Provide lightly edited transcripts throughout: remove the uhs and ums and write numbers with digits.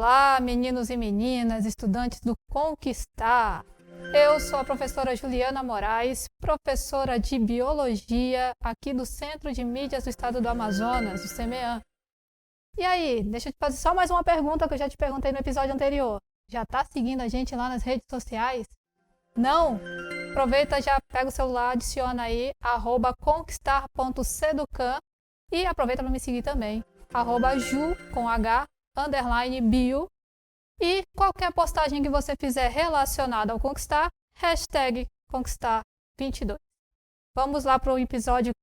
Olá, meninos e meninas, estudantes do Conquistar. Eu sou a professora Juliana Moraes, professora de Biologia aqui do Centro de Mídias do Estado do Amazonas, o CEMEAM. E aí, deixa eu te fazer só mais uma pergunta que eu já te perguntei no episódio anterior. Já tá seguindo a gente lá nas redes sociais? Não? Aproveita, já pega o celular, adiciona aí @conquistar.seducan e aproveita para me seguir também, @ju com h _bio, e qualquer postagem que você fizer relacionada ao Conquistar, #Conquistar22. Vamos lá para o episódio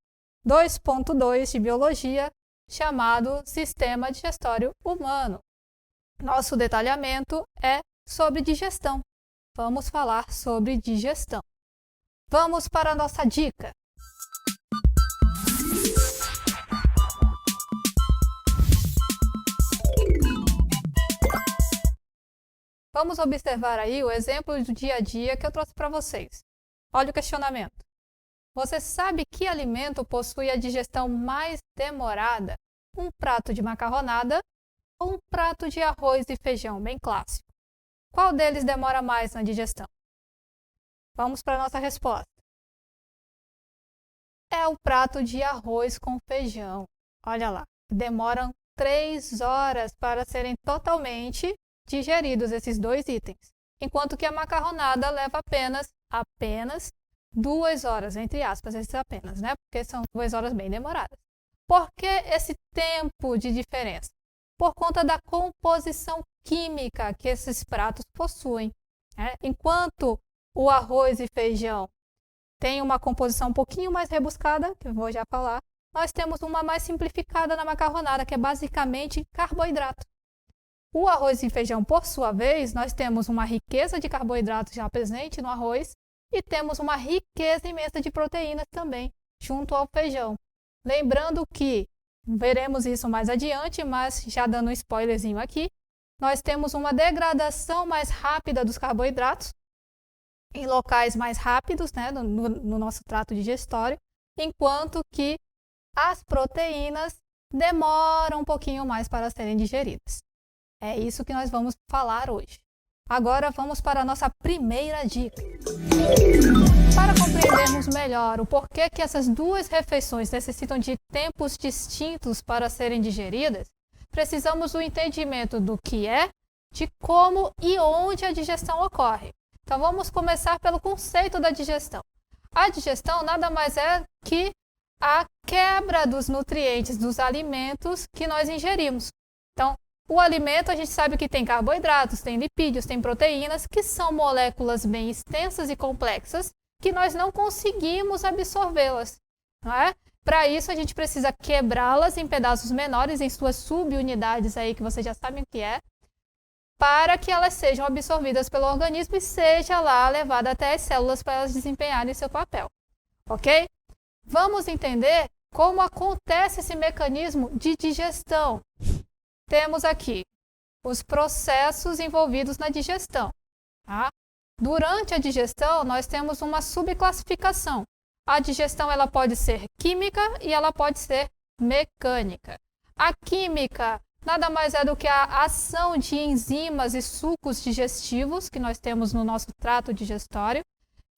2.2 de Biologia, chamado Sistema Digestório Humano. Nosso detalhamento é sobre digestão. Vamos falar sobre digestão. Vamos para a nossa dica. Vamos observar aí o exemplo do dia a dia que eu trouxe para vocês. Olha o questionamento. Você sabe que alimento possui a digestão mais demorada? Um prato de macarronada ou um prato de arroz e feijão, bem clássico? Qual deles demora mais na digestão? Vamos para a nossa resposta. É o prato de arroz com feijão. Olha lá, demoram 3 horas para serem totalmente digeridos esses dois itens, enquanto que a macarronada leva apenas 2 horas, entre aspas, esses apenas, né? Porque são 2 horas bem demoradas. Por que esse tempo de diferença? Por conta da composição química que esses pratos possuem, né? Enquanto o arroz e feijão tem uma composição um pouquinho mais rebuscada, que eu vou já falar, nós temos uma mais simplificada na macarronada, que é basicamente carboidrato. O arroz e feijão, por sua vez, nós temos uma riqueza de carboidratos já presente no arroz e temos uma riqueza imensa de proteínas também, junto ao feijão. Lembrando que, veremos isso mais adiante, mas já dando um spoilerzinho aqui, nós temos uma degradação mais rápida dos carboidratos em locais mais rápidos, né, no nosso trato digestório, enquanto que as proteínas demoram um pouquinho mais para serem digeridas. É isso que nós vamos falar hoje. Agora vamos para a nossa primeira dica. Para compreendermos melhor o porquê que essas duas refeições necessitam de tempos distintos para serem digeridas, precisamos do entendimento do que é, de como e onde a digestão ocorre. Então vamos começar pelo conceito da digestão. A digestão nada mais é que a quebra dos nutrientes dos alimentos que nós ingerimos. Então, o alimento, a gente sabe que tem carboidratos, tem lipídios, tem proteínas, que são moléculas bem extensas e complexas, que nós não conseguimos absorvê-las, não é? Para isso, a gente precisa quebrá-las em pedaços menores, em suas subunidades aí, que vocês já sabem o que é, para que elas sejam absorvidas pelo organismo e seja lá levada até as células para elas desempenharem seu papel, ok? Vamos entender como acontece esse mecanismo de digestão. Temos aqui os processos envolvidos na digestão. Tá? Durante a digestão, nós temos uma subclassificação. A digestão ela pode ser química e ela pode ser mecânica. A química nada mais é do que a ação de enzimas e sucos digestivos que nós temos no nosso trato digestório,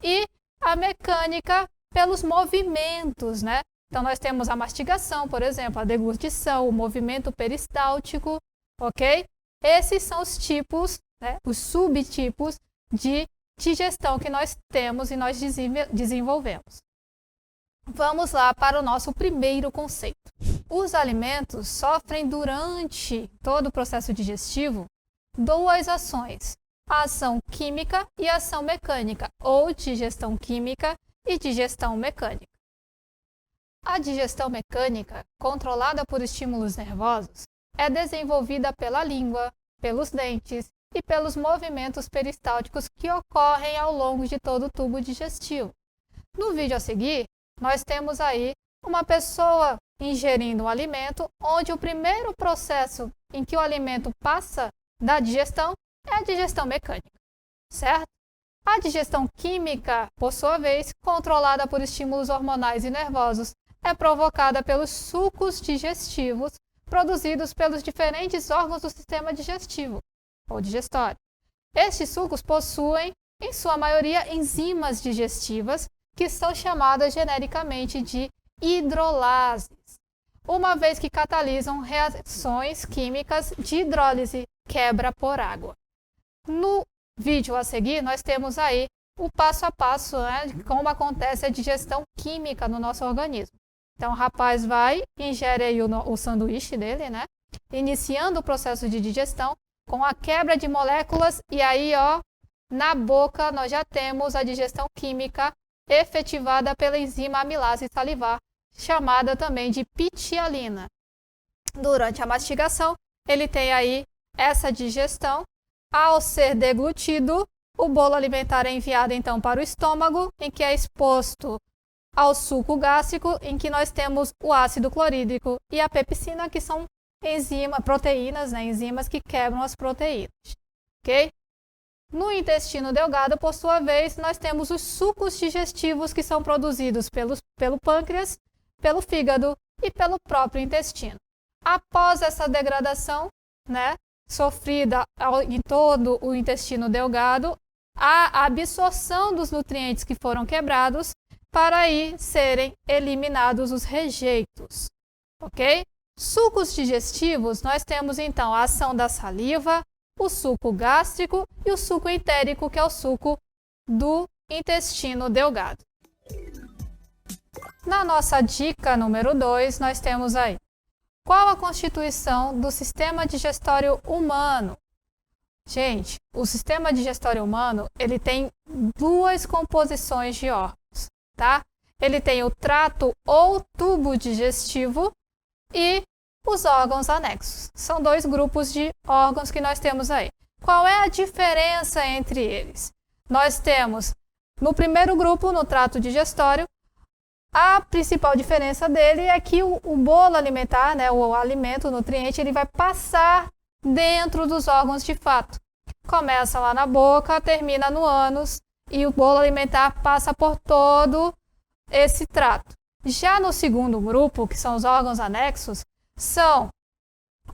e a mecânica pelos movimentos, né? Então, nós temos a mastigação, por exemplo, a deglutição, o movimento peristáltico, ok? Esses são os tipos, né, os subtipos de digestão que nós temos e nós desenvolvemos. Vamos lá para o nosso primeiro conceito. Os alimentos sofrem durante todo o processo digestivo 2 ações, a ação química e a ação mecânica, ou digestão química e digestão mecânica. A digestão mecânica, controlada por estímulos nervosos, é desenvolvida pela língua, pelos dentes e pelos movimentos peristálticos que ocorrem ao longo de todo o tubo digestivo. No vídeo a seguir, nós temos aí uma pessoa ingerindo um alimento, onde o primeiro processo em que o alimento passa da digestão é a digestão mecânica, certo? A digestão química, por sua vez, controlada por estímulos hormonais e nervosos, é provocada pelos sucos digestivos produzidos pelos diferentes órgãos do sistema digestivo, ou digestório. Estes sucos possuem, em sua maioria, enzimas digestivas que são chamadas genericamente de hidrolases, uma vez que catalisam reações químicas de hidrólise, quebra por água. No vídeo a seguir, nós temos aí o passo a passo, né, de como acontece a digestão química no nosso organismo. Então, o rapaz vai, ingere aí o sanduíche dele, né, iniciando o processo de digestão com a quebra de moléculas e aí, ó, na boca nós já temos a digestão química efetivada pela enzima amilase salivar, chamada também de pitialina. Durante a mastigação, ele tem aí essa digestão. Ao ser deglutido, o bolo alimentar é enviado então para o estômago, em que é exposto ao suco gástrico, em que nós temos o ácido clorídrico e a pepsina, que são proteínas, né, enzimas que quebram as proteínas. Ok? No intestino delgado, por sua vez, nós temos os sucos digestivos que são produzidos pelo pâncreas, pelo fígado e pelo próprio intestino. Após essa degradação, né, sofrida em todo o intestino delgado, a absorção dos nutrientes que foram quebrados para aí serem eliminados os rejeitos. Ok? Sucos digestivos, nós temos então a ação da saliva, o suco gástrico e o suco entérico, que é o suco do intestino delgado. Na nossa dica número 2, nós temos aí: qual a constituição do sistema digestório humano? Gente, o sistema digestório humano, ele tem duas composições de órgãos, tá? Ele tem o trato ou tubo digestivo e os órgãos anexos. São dois grupos de órgãos que nós temos aí. Qual é a diferença entre eles? Nós temos, no primeiro grupo, no trato digestório, a principal diferença dele é que o bolo alimentar, né, o alimento, o nutriente, ele vai passar dentro dos órgãos de fato. Começa lá na boca, termina no ânus e o bolo alimentar passa por todo esse trato. Já no segundo grupo, que são os órgãos anexos, são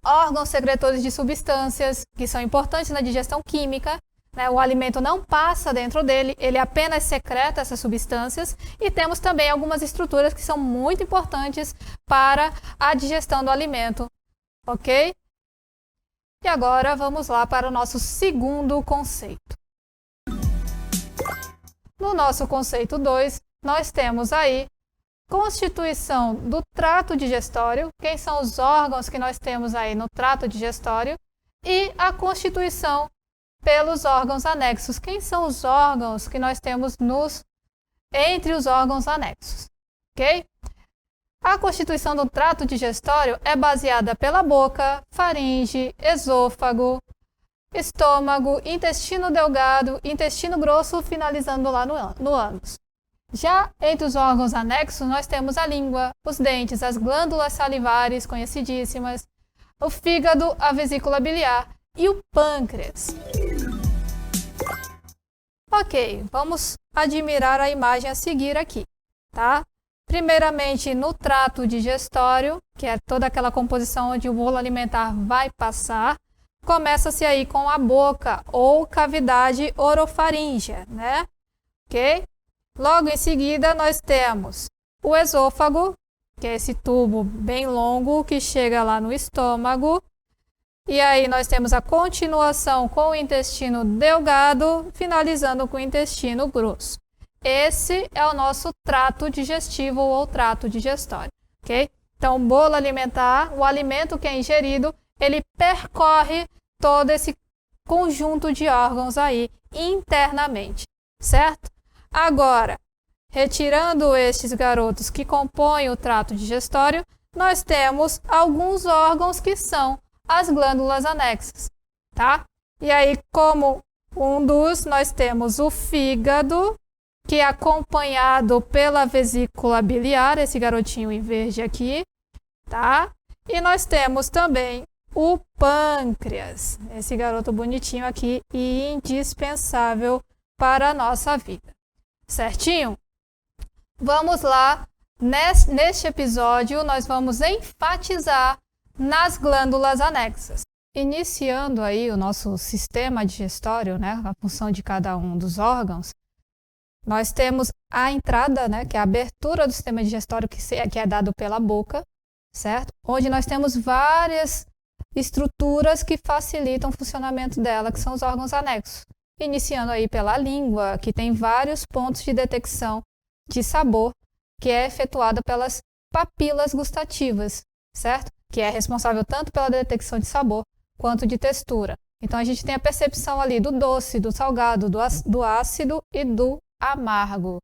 órgãos secretores de substâncias que são importantes na digestão química, né? O alimento não passa dentro dele, ele apenas secreta essas substâncias, e temos também algumas estruturas que são muito importantes para a digestão do alimento, ok? E agora vamos lá para o nosso segundo conceito. No nosso conceito 2, nós temos aí constituição do trato digestório, quem são os órgãos que nós temos aí no trato digestório, e a constituição pelos órgãos anexos. Quem são os órgãos que nós temos entre os órgãos anexos? Ok? A constituição do trato digestório é baseada pela boca, faringe, esôfago, estômago, intestino delgado, intestino grosso, finalizando lá no ânus. Já entre os órgãos anexos, nós temos a língua, os dentes, as glândulas salivares conhecidíssimas, o fígado, a vesícula biliar e o pâncreas. Ok, vamos admirar a imagem a seguir aqui, tá? Primeiramente, no trato digestório, que é toda aquela composição onde o bolo alimentar vai passar, começa-se aí com a boca ou cavidade orofaríngea, né? Ok? Logo em seguida, nós temos o esôfago, que é esse tubo bem longo que chega lá no estômago. E aí nós temos a continuação com o intestino delgado, finalizando com o intestino grosso. Esse é o nosso trato digestivo ou trato digestório, ok? Então, o bolo alimentar, o alimento que é ingerido, ele percorre todo esse conjunto de órgãos aí internamente, certo? Agora, retirando estes garotos que compõem o trato digestório, nós temos alguns órgãos que são as glândulas anexas, tá? E aí, como um dos, nós temos o fígado, que é acompanhado pela vesícula biliar, esse garotinho em verde aqui, tá? E nós temos também o pâncreas, esse garoto bonitinho aqui e indispensável para a nossa vida. Certinho? Vamos lá, neste episódio nós vamos enfatizar nas glândulas anexas. iniciando aí o nosso sistema digestório, né, a função de cada um dos órgãos, nós temos a entrada, né, que é a abertura do sistema digestório que é dado pela boca, certo? Onde nós temos várias estruturas que facilitam o funcionamento dela, que são os órgãos anexos. Iniciando aí pela língua, que tem vários pontos de detecção de sabor, que é efetuada pelas papilas gustativas, certo? Que é responsável tanto pela detecção de sabor quanto de textura. Então, a gente tem a percepção ali do doce, do salgado, do ácido e do amargo.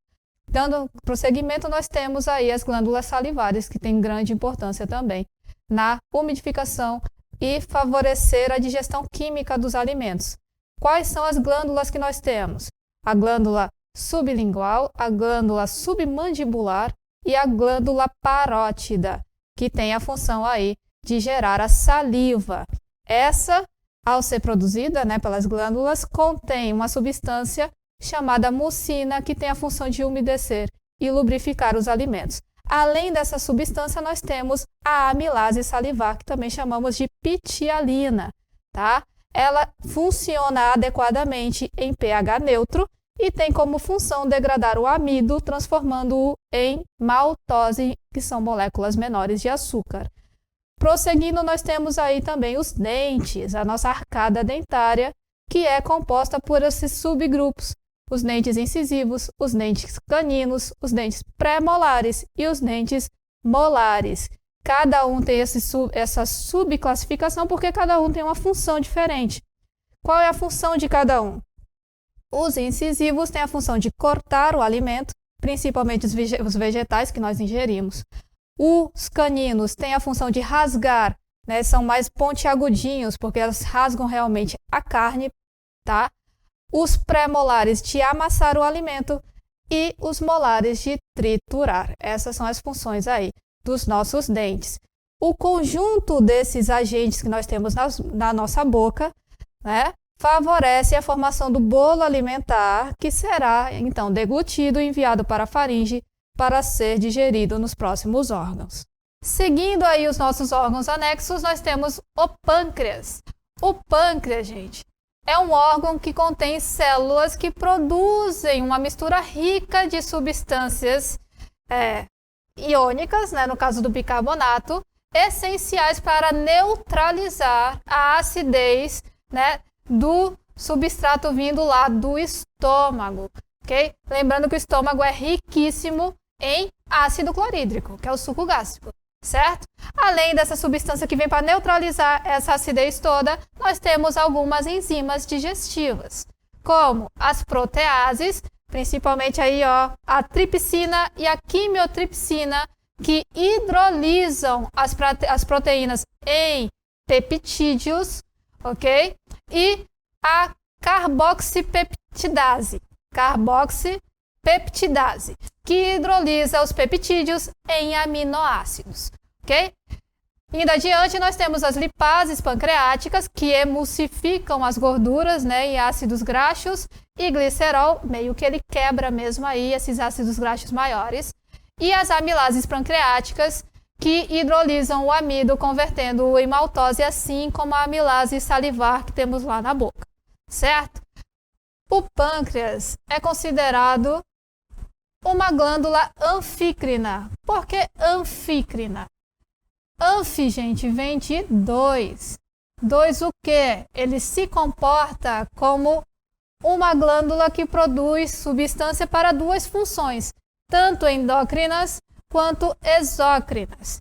Dando prosseguimento, nós temos aí as glândulas salivares, que têm grande importância também na umidificação e favorecer a digestão química dos alimentos. Quais são as glândulas que nós temos? A glândula sublingual, a glândula submandibular e a glândula parótida, que tem a função aí de gerar a saliva. Essa, ao ser produzida, né, pelas glândulas, contém uma substância chamada mucina, que tem a função de umedecer e lubrificar os alimentos. Além dessa substância, nós temos a amilase salivar, que também chamamos de pitialina, tá? Ela funciona adequadamente em pH neutro e tem como função degradar o amido, transformando-o em maltose, que são moléculas menores de açúcar. Prosseguindo, nós temos aí também os dentes, a nossa arcada dentária, que é composta por esses subgrupos: os dentes incisivos, os dentes caninos, os dentes pré-molares e os dentes molares. Cada um tem essa subclassificação porque cada um tem uma função diferente. Qual é a função de cada um? Os incisivos têm a função de cortar o alimento, principalmente os vegetais que nós ingerimos. Os caninos têm a função de rasgar, né? São mais pontiagudinhos, porque elas rasgam realmente a carne, tá? Os pré-molares de amassar o alimento e os molares de triturar. Essas são as funções aí dos nossos dentes. O conjunto desses agentes que nós temos na nossa boca, né, favorece a formação do bolo alimentar, que será, então, deglutido e enviado para a faringe para ser digerido nos próximos órgãos. Seguindo aí os nossos órgãos anexos, nós temos o pâncreas. O pâncreas, gente, é um órgão que contém células que produzem uma mistura rica de substâncias iônicas, né, no caso do bicarbonato, essenciais para neutralizar a acidez, né, do substrato vindo lá do estômago, ok? Lembrando que o estômago é riquíssimo em ácido clorídrico, que é o suco gástrico, certo? Além dessa substância que vem para neutralizar essa acidez toda, nós temos algumas enzimas digestivas, como as proteases, principalmente aí, ó, a tripsina e a quimiotripsina, que hidrolisam as proteínas em peptídeos, ok? E a carboxipeptidase, que hidrolisa os peptídeos em aminoácidos, ok? Indo adiante, nós temos as lipases pancreáticas, que emulsificam as gorduras, né, em ácidos graxos, e glicerol, meio que ele quebra mesmo aí esses ácidos graxos maiores. E as amilases pancreáticas, que hidrolisam o amido, convertendo-o em maltose, assim como a amilase salivar que temos lá na boca, certo? O pâncreas é considerado uma glândula anfícrina. Por que anfícrina? Anfi, gente, vem de dois. Dois o quê? Ele se comporta como uma glândula que produz substância para duas funções, tanto endócrinas quanto exócrinas.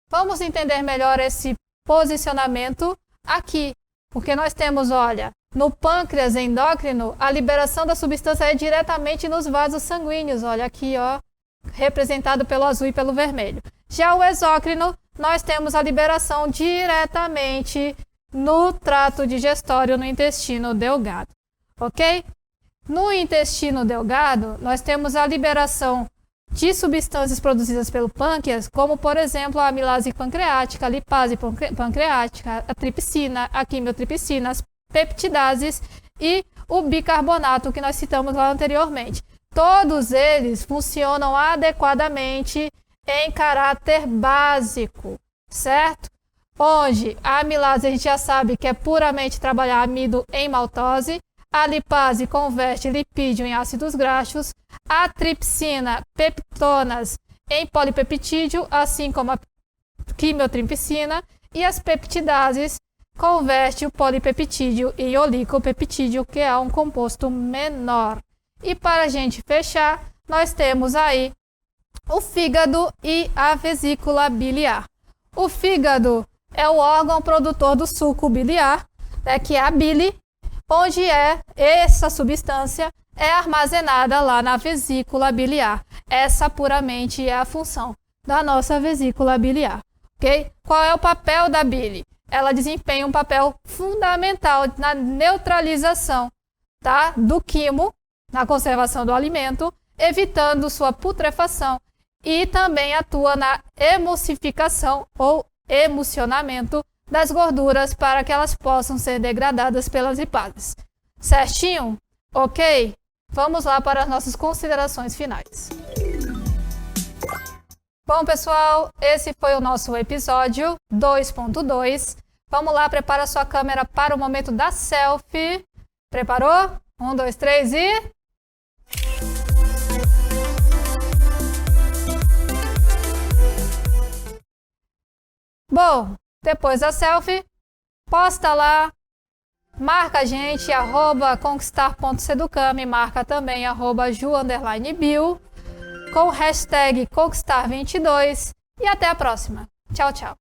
Vamos entender melhor esse posicionamento aqui, porque nós temos, olha, no pâncreas endócrino, a liberação da substância é diretamente nos vasos sanguíneos, olha aqui, ó, representado pelo azul e pelo vermelho. Já o exócrino, nós temos a liberação diretamente no trato digestório, no intestino delgado, ok? No intestino delgado, nós temos a liberação de substâncias produzidas pelo pâncreas, como, por exemplo, a amilase pancreática, a lipase pancreática, a tripsina, a quimiotripsina, as peptidases e o bicarbonato, que nós citamos lá anteriormente. Todos eles funcionam adequadamente em caráter básico, certo? onde a amilase a gente já sabe que é puramente trabalhar amido em maltose, a lipase converte lipídio em ácidos graxos, a tripsina, peptonas em polipeptídeo, assim como a quimiotripsina, e as peptidases converte o polipeptídeo em oligopeptídeo, que é um composto menor. E para a gente fechar, nós temos aí o fígado e a vesícula biliar. O fígado é o órgão produtor do suco biliar, né, que é a bile, onde essa substância é armazenada lá na vesícula biliar. Essa puramente é a função da nossa vesícula biliar. Okay? Qual é o papel da bile? Ela desempenha um papel fundamental na neutralização, tá, do quimo, na conservação do alimento, evitando sua putrefação, e também atua na emulsificação ou emulsionamento das gorduras para que elas possam ser degradadas pelas lipases. Certinho? Ok? Vamos lá para as nossas considerações finais. Bom, pessoal, esse foi o nosso episódio 2.2. Vamos lá, prepara sua câmera para o momento da selfie. Preparou? 1, 2, 3 e... Bom, depois da selfie, posta lá, marca a gente, @conquistar.seducam, marca também @ju_bio, com o hashtag Conquistar22 e até a próxima. Tchau, tchau.